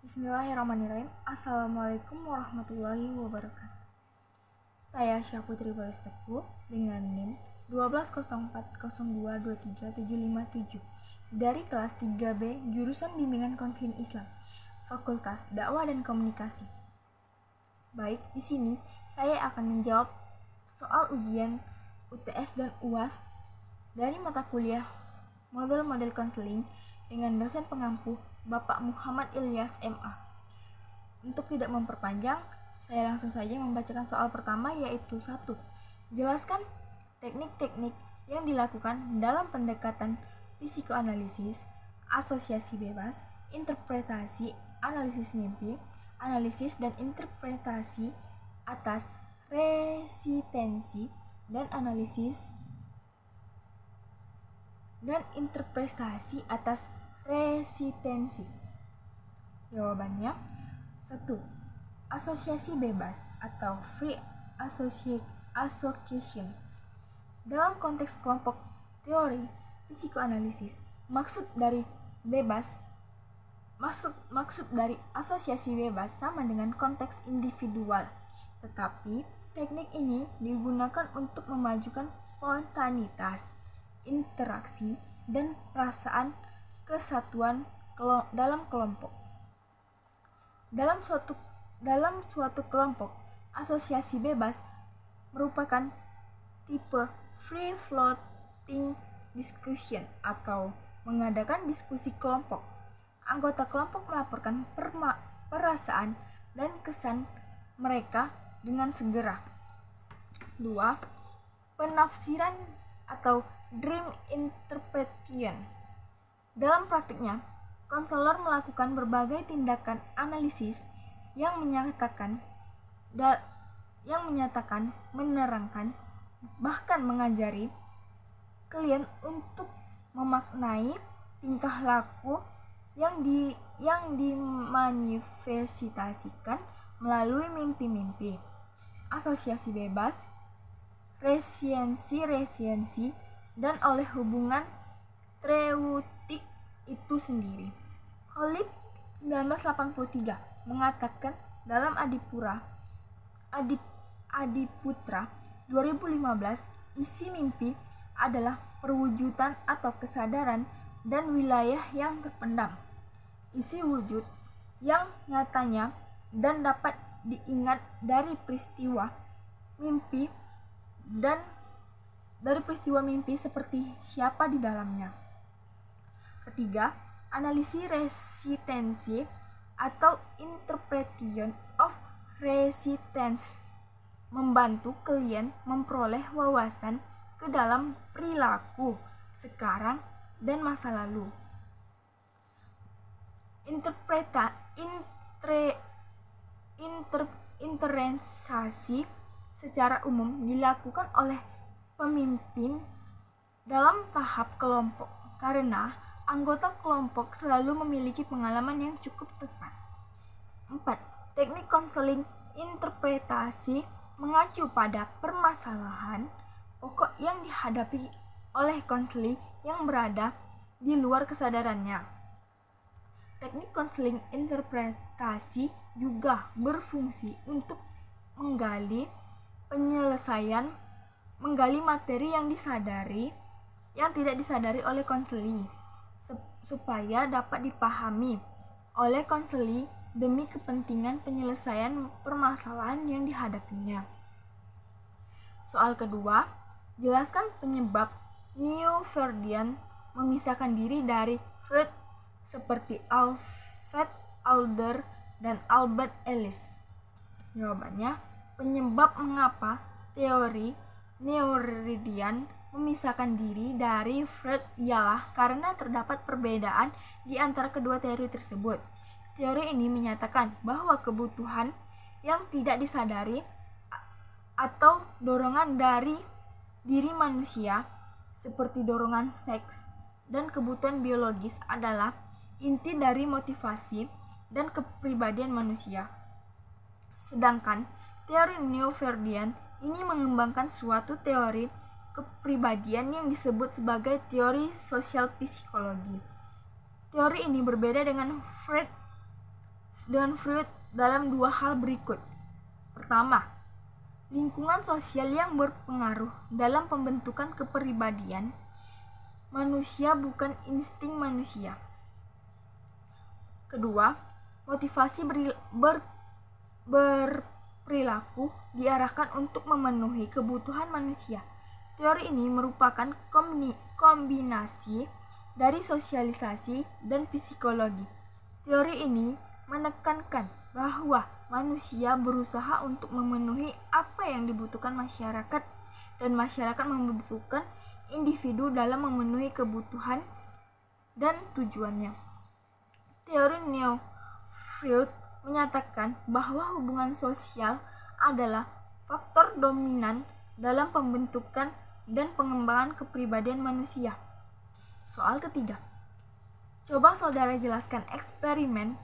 Bismillahirrahmanirrahim. Assalamualaikum warahmatullahi wabarakatuh. Saya Syafutri Balistepu dengan NIM 1204022375 dari kelas 3B jurusan Bimbingan Konseling Islam, Fakultas Dakwah dan Komunikasi. Baik, di sini saya akan menjawab soal ujian UTS dan UAS dari mata kuliah model-model konseling dengan dosen pengampu Bapak Muhammad Ilyas MA. Untuk tidak memperpanjang, saya langsung saja membacakan soal pertama, yaitu 1. Jelaskan teknik-teknik yang dilakukan dalam pendekatan psikoanalisis, asosiasi bebas, interpretasi, analisis mimpi, analisis dan interpretasi atas resistensi, dan analisis dan interpretasi atas resistensi. Jawabannya 1. Asosiasi bebas atau free association. Dalam konteks kelompok teori psikoanalisis, maksud dari asosiasi bebas sama dengan konteks individual, tetapi teknik ini digunakan untuk memajukan spontanitas, interaksi, dan perasaan kesatuan dalam kelompok. Dalam suatu kelompok, asosiasi bebas merupakan tipe free floating discussion atau mengadakan diskusi kelompok. Anggota kelompok melaporkan perasaan dan kesan mereka dengan segera. 2. Penafsiran atau dream interpretation. Dalam praktiknya, konselor melakukan berbagai tindakan analisis yang menyatakan, menerangkan, bahkan mengajari klien untuk memaknai tingkah laku yang dimanifestasikan melalui mimpi-mimpi. Asosiasi bebas, resistensi, dan oleh hubungan treutik itu sendiri. Holib 1983 mengatakan dalam Adiputra 2015, isi mimpi adalah perwujudan atau kesadaran dan wilayah yang terpendam. Isi wujud yang nyatanya dan dapat diingat dari peristiwa mimpi seperti siapa di dalamnya. Ketiga, analisis resistensi atau interpretation of resistance membantu klien memperoleh wawasan ke dalam perilaku sekarang dan masa lalu. Interpretasi secara umum dilakukan oleh pemimpin dalam tahap kelompok karena anggota kelompok selalu memiliki pengalaman yang cukup tepat. 4. Teknik konseling interpretasi mengacu pada permasalahan pokok yang dihadapi oleh konseli yang berada di luar kesadarannya. Teknik konseling interpretasi juga berfungsi untuk menggali materi yang tidak disadari oleh konseli supaya dapat dipahami oleh konseli demi kepentingan penyelesaian permasalahan yang dihadapinya. Soal kedua, jelaskan penyebab Neo-Freudian memisahkan diri dari Freud seperti Alfred Adler dan Albert Ellis. Jawabannya, penyebab mengapa teori Neo-Freudian memisahkan diri dari Freud ialah karena terdapat perbedaan di antara kedua teori tersebut. Teori ini menyatakan bahwa kebutuhan yang tidak disadari atau dorongan dari diri manusia seperti dorongan seks dan kebutuhan biologis adalah inti dari motivasi dan kepribadian manusia. Sedangkan teori Neo-Freudian ini mengembangkan suatu teori kepribadian yang disebut sebagai teori sosial psikologi. Teori ini berbeda dengan Freud dalam dua hal berikut. Pertama, lingkungan sosial yang berpengaruh dalam pembentukan kepribadian manusia bukan insting manusia. Kedua, motivasi berperilaku diarahkan untuk memenuhi kebutuhan manusia. Teori ini merupakan kombinasi dari sosialisasi dan psikologi. Teori ini menekankan bahwa manusia berusaha untuk memenuhi apa yang dibutuhkan masyarakat dan masyarakat membutuhkan individu dalam memenuhi kebutuhan dan tujuannya. Teori neo-Freud menyatakan bahwa hubungan sosial adalah faktor dominan dalam pembentukan dan pengembangan kepribadian manusia. Soal ketiga, coba saudara jelaskan eksperimen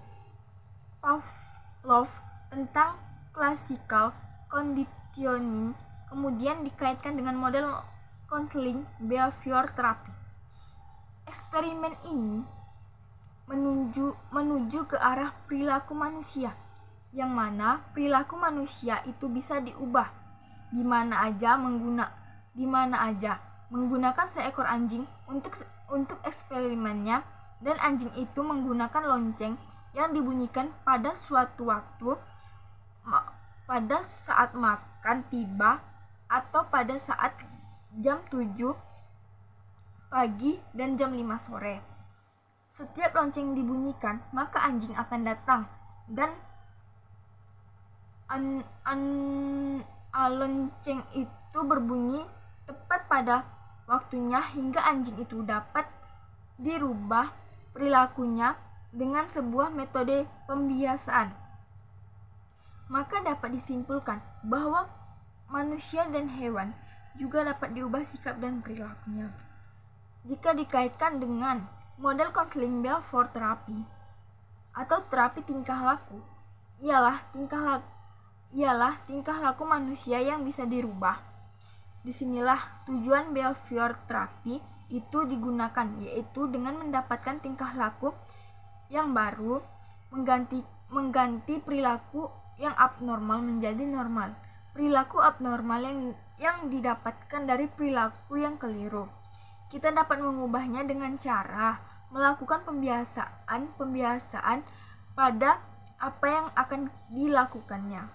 Pavlov tentang classical conditioning, kemudian dikaitkan dengan model konseling behavior therapy. Eksperimen ini menuju ke arah perilaku manusia, yang mana perilaku manusia itu bisa diubah di mana aja menggunakan seekor anjing untuk eksperimennya, dan anjing itu menggunakan lonceng yang dibunyikan pada suatu waktu, pada saat makan tiba atau pada saat jam 7 pagi dan jam 5 sore. Setiap lonceng dibunyikan, maka anjing akan datang dan lonceng itu berbunyi tepat pada waktunya hingga anjing itu dapat dirubah perilakunya dengan sebuah metode pembiasaan. Maka dapat disimpulkan bahwa manusia dan hewan juga dapat diubah sikap dan perilakunya. Jika dikaitkan dengan model konseling behavior therapy atau terapi tingkah laku, ialah tingkah laku manusia yang bisa dirubah. Disinilah tujuan behavior therapy itu digunakan, yaitu dengan mendapatkan tingkah laku yang baru, mengganti perilaku yang abnormal menjadi normal. Perilaku abnormal yang didapatkan dari perilaku yang keliru. Kita dapat mengubahnya dengan cara melakukan pembiasaan pada apa yang akan dilakukannya.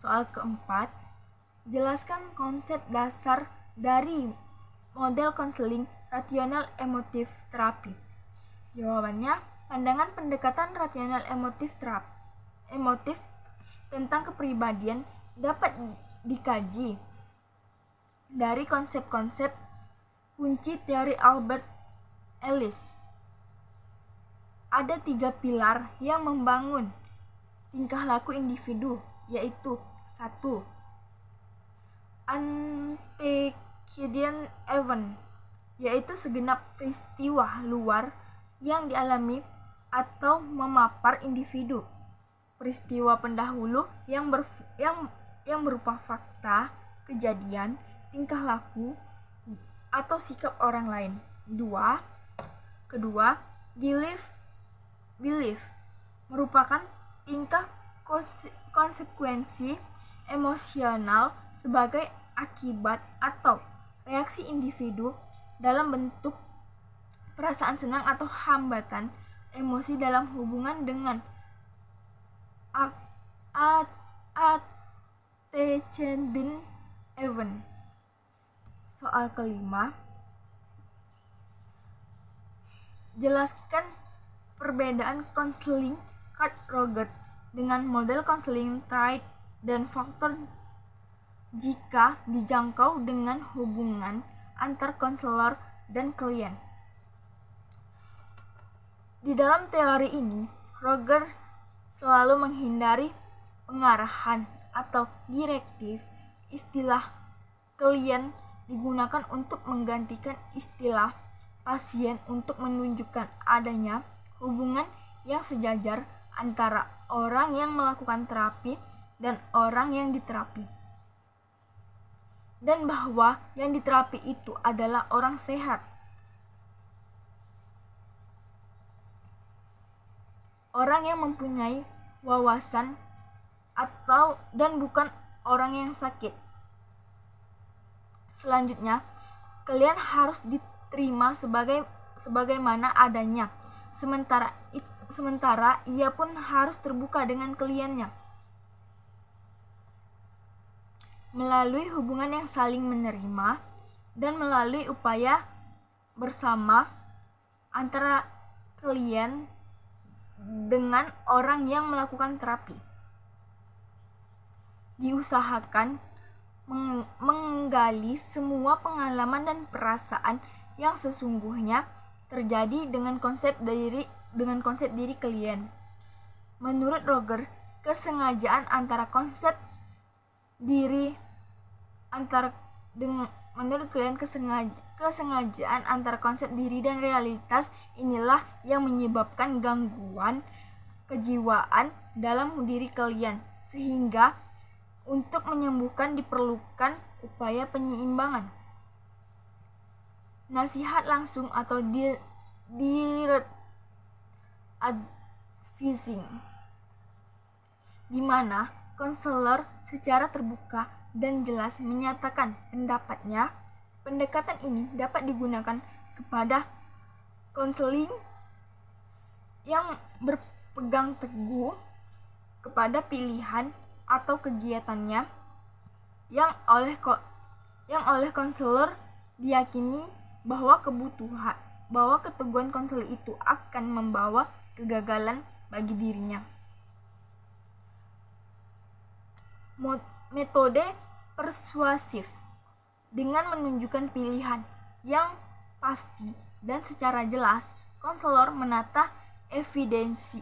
Soal keempat, jelaskan konsep dasar dari model konseling rasional emotif terapi. Jawabannya, pandangan pendekatan rasional emotif tentang kepribadian dapat dikaji dari konsep-konsep kunci teori Albert Ellis. Ada 3 pilar yang membangun tingkah laku individu, yaitu 1. Antecedent event, yaitu segenap peristiwa luar yang dialami atau memapar individu. Peristiwa pendahulu yang berupa fakta, kejadian, tingkah laku, atau sikap orang lain. Kedua, belief merupakan tingkah konsekuensi emosional sebagai akibat atau reaksi individu dalam bentuk perasaan senang atau hambatan emosi dalam hubungan dengan antecedent event. Soal kelima, jelaskan perbedaan konseling Carl Rogers dengan model konseling trait dan faktor jika dijangkau dengan hubungan antar konselor dan klien. Di dalam teori ini, Rogers selalu menghindari pengarahan atau direktif. Istilah klien digunakan untuk menggantikan istilah pasien untuk menunjukkan adanya hubungan yang sejajar antara orang yang melakukan terapi dan orang yang diterapi, dan bahwa yang diterapi itu adalah orang sehat. orang yang mempunyai wawasan dan bukan orang yang sakit. Selanjutnya, kalian harus diterima sebagaimana adanya. Sementara ia pun harus terbuka dengan kliennya. Melalui hubungan yang saling menerima dan melalui upaya bersama antara klien dengan orang yang melakukan terapi. Diusahakan menggali semua pengalaman dan perasaan yang sesungguhnya terjadi dengan konsep diri klien. Menurut Roger, kesengajaan antara konsep diri kesengajaan antara konsep diri dan realitas inilah yang menyebabkan gangguan kejiwaan dalam diri klien, sehingga untuk menyembuhkan diperlukan upaya penyeimbangan. Nasihat langsung atau direct advising, di mana konselor secara terbuka dan jelas menyatakan pendapatnya. Pendekatan ini dapat digunakan kepada konseling yang berpegang teguh kepada pilihan atau kegiatannya yang oleh konselor diyakini bahwa keteguhan konselor itu akan membawa kegagalan bagi dirinya. Metode persuasif dengan menunjukkan pilihan yang pasti dan secara jelas, konselor menata evidensi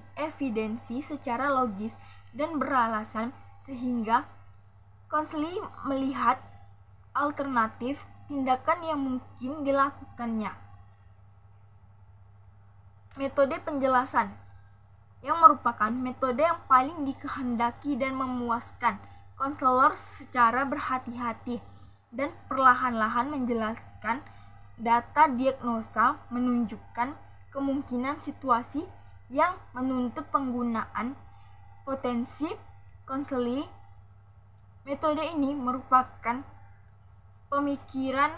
secara logis dan beralasan sehingga konselor melihat alternatif tindakan yang mungkin dilakukannya. Metode penjelasan yang merupakan metode yang paling dikehendaki dan memuaskan. Konselor secara berhati-hati dan perlahan-lahan menjelaskan data diagnosa menunjukkan kemungkinan situasi yang menuntut penggunaan potensi konseling. Metode ini merupakan pemikiran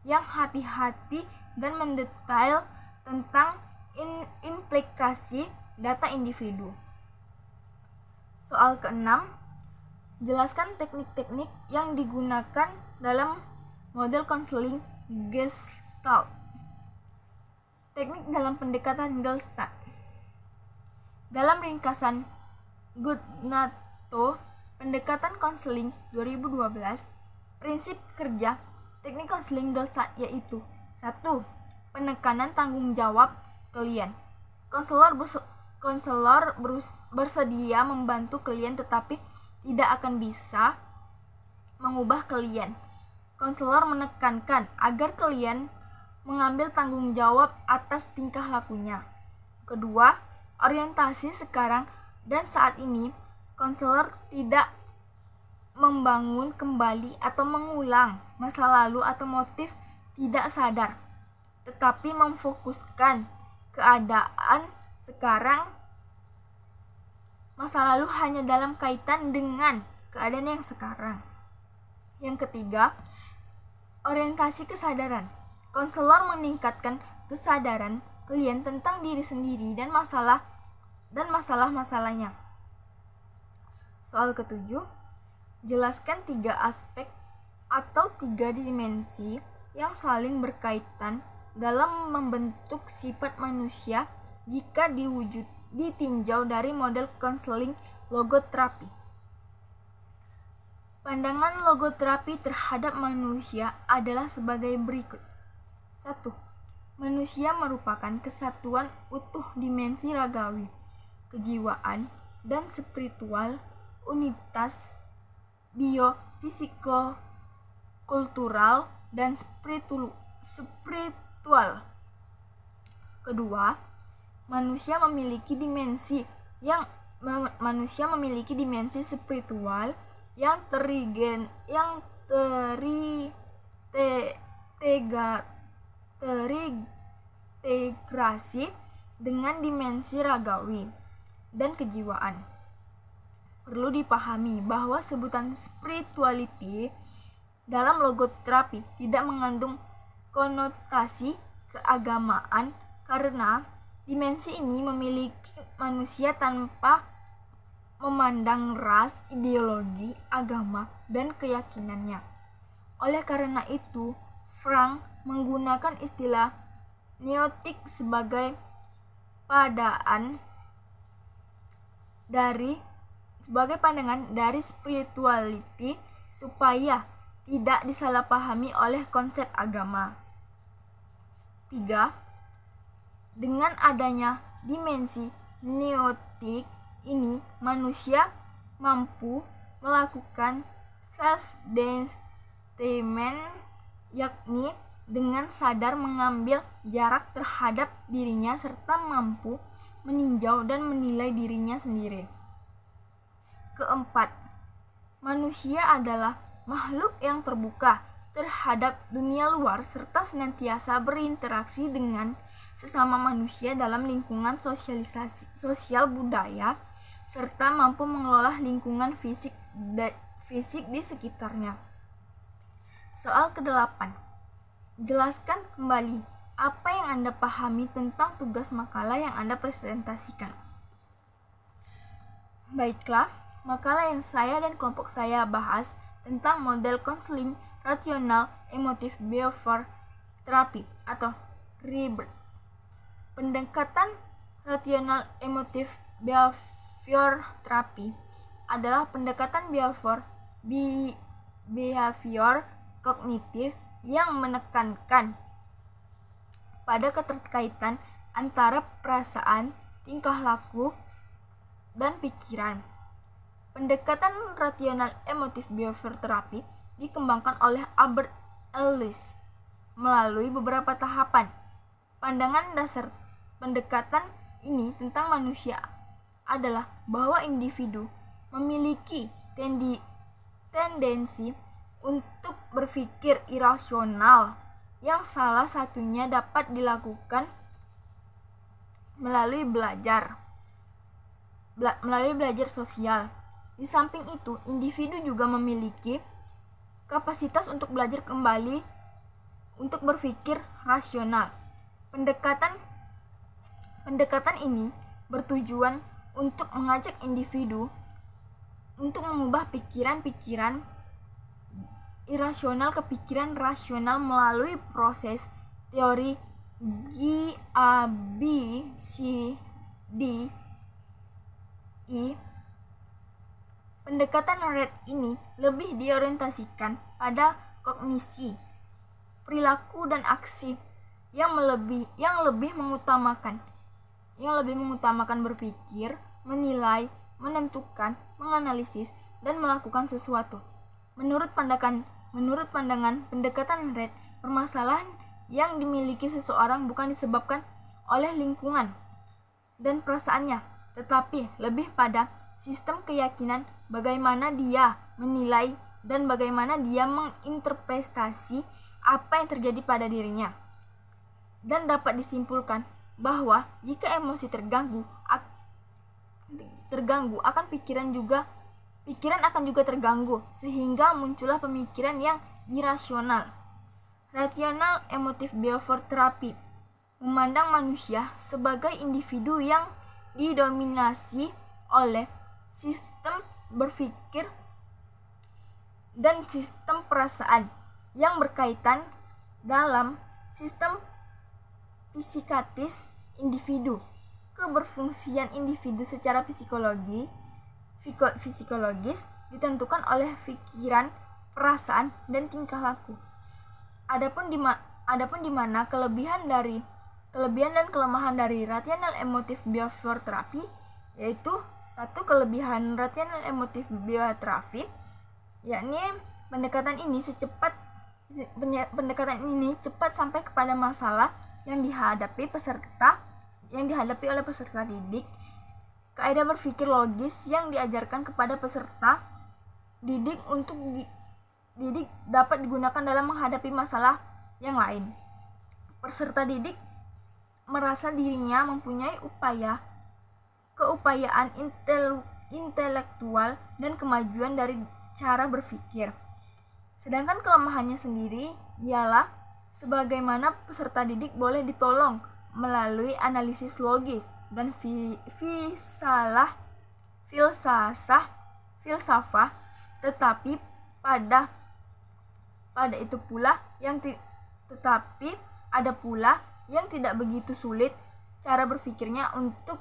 yang hati-hati dan mendetail tentang implikasi data individu. Soal ke-6, jelaskan teknik-teknik yang digunakan dalam model konseling Gestalt. Teknik dalam pendekatan Gestalt. Dalam ringkasan Goodnato, pendekatan konseling 2012, prinsip kerja teknik konseling Gestalt yaitu 1. Penekanan tanggung jawab klien. Konselor bersedia membantu klien tetapi tidak akan bisa mengubah klien. Konselor menekankan agar klien mengambil tanggung jawab atas tingkah lakunya. Kedua, orientasi sekarang dan saat ini. Konselor tidak membangun kembali atau mengulang masa lalu atau motif tidak sadar, tetapi memfokuskan keadaan sekarang. Masa lalu hanya dalam kaitan dengan keadaan yang sekarang. Yang ketiga, orientasi kesadaran. Konselor meningkatkan kesadaran klien tentang diri sendiri dan masalah-masalahnya. Soal ke-7, jelaskan 3 aspek atau 3 dimensi yang saling berkaitan dalam membentuk sifat manusia jika ditinjau dari model konseling logoterapi. Pandangan logoterapi terhadap manusia adalah sebagai berikut. 1. Manusia merupakan kesatuan utuh dimensi ragawi, kejiwaan, dan spiritual, unitas biofisiko-kultural, dan spiritual. Kedua, manusia memiliki dimensi spiritual yang terintegrasi dengan dimensi ragawi. dan kejiwaan. Perlu dipahami bahwa sebutan spirituality dalam logoterapi tidak mengandung konotasi keagamaan karena dimensi ini memiliki manusia tanpa memandang ras, ideologi, agama, dan keyakinannya. Oleh karena itu, Frank menggunakan istilah neotik sebagai pandangan dari spirituality supaya tidak disalahpahami oleh konsep agama. 3. Dengan adanya dimensi neotik ini, manusia mampu melakukan self-development, yakni dengan sadar mengambil jarak terhadap dirinya serta mampu meninjau dan menilai dirinya sendiri. Keempat, manusia adalah makhluk yang terbuka terhadap dunia luar serta senantiasa berinteraksi dengan sesama manusia dalam lingkungan sosial budaya serta mampu mengelola lingkungan fisik di sekitarnya. Soal ke-8. Jelaskan kembali apa yang Anda pahami tentang tugas makalah yang Anda presentasikan. Baiklah, makalah yang saya dan kelompok saya bahas tentang model konseling rasional emotif behavior therapy atau REBERT. Pendekatan rasional emotif behavior therapy adalah pendekatan behavior kognitif yang menekankan pada keterkaitan antara perasaan, tingkah laku, dan pikiran. Pendekatan rasional emotif behavior therapy dikembangkan oleh Albert Ellis melalui beberapa tahapan. Pandangan dasar pendekatan ini tentang manusia adalah bahwa individu memiliki tendensi untuk berpikir irasional yang salah satunya dapat dilakukan melalui belajar sosial. Di samping itu, individu juga memiliki kapasitas untuk belajar kembali untuk berpikir rasional. Pendekatan ini bertujuan untuk mengajak individu untuk mengubah pikiran-pikiran irasional ke pikiran rasional melalui proses teori GABCDE. Pendekatan RED ini lebih diorientasikan pada kognisi, perilaku dan aksi yang lebih mengutamakan berpikir, menilai, menentukan, menganalisis, dan melakukan sesuatu. Menurut pandangan pendekatan RED, permasalahan yang dimiliki seseorang bukan disebabkan oleh lingkungan dan perasaannya, tetapi lebih pada sistem keyakinan bagaimana dia menilai dan bagaimana dia menginterpretasi apa yang terjadi pada dirinya. Dan dapat disimpulkan bahwa jika emosi terganggu akan pikiran akan juga terganggu sehingga muncullah pemikiran yang irasional. Rational emotive behavior therapy memandang manusia sebagai individu yang didominasi oleh sistem berpikir dan sistem perasaan yang berkaitan dalam sistem psikatis individu. Keberfungsian individu secara fisiologis ditentukan oleh pikiran, perasaan, dan tingkah laku. Adapun di mana kelebihan dan kelemahan dari rational emotive behavior therapy, yaitu satu kelebihan rational emotive behavior therapy yakni pendekatan ini cepat sampai kepada masalah yang dihadapi oleh peserta didik. Kaidah berpikir logis yang diajarkan kepada peserta didik dapat digunakan dalam menghadapi masalah yang lain. Peserta didik merasa dirinya mempunyai upaya keupayaan intelektual, dan kemajuan dari cara berpikir. Sedangkan kelemahannya sendiri ialah sebagaimana peserta didik boleh ditolong melalui analisis logis dan filsafah, tetapi ada pula yang tidak begitu sulit cara berpikirnya untuk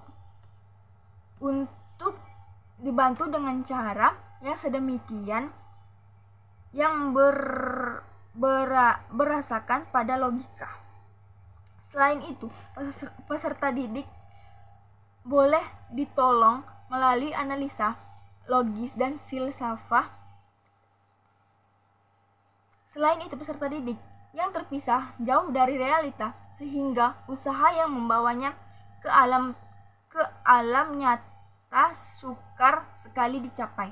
dibantu dengan cara yang sedemikian yang berasakan pada logika. Selain itu, peserta didik boleh ditolong melalui analisa logis dan filsafah. Selain itu, peserta didik yang terpisah jauh dari realita sehingga usaha yang membawanya ke alam nyata sukar sekali dicapai.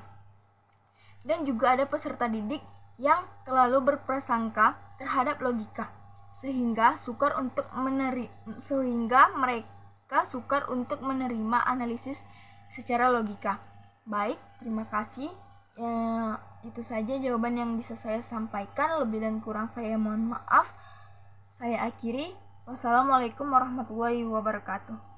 Dan juga ada peserta didik yang terlalu berprasangka terhadap logika sehingga mereka sukar untuk menerima analisis secara logika. Baik, terima kasih. Itu saja jawaban yang bisa saya sampaikan. Lebih dan kurang saya mohon maaf. Saya akhiri. Wassalamualaikum warahmatullahi wabarakatuh.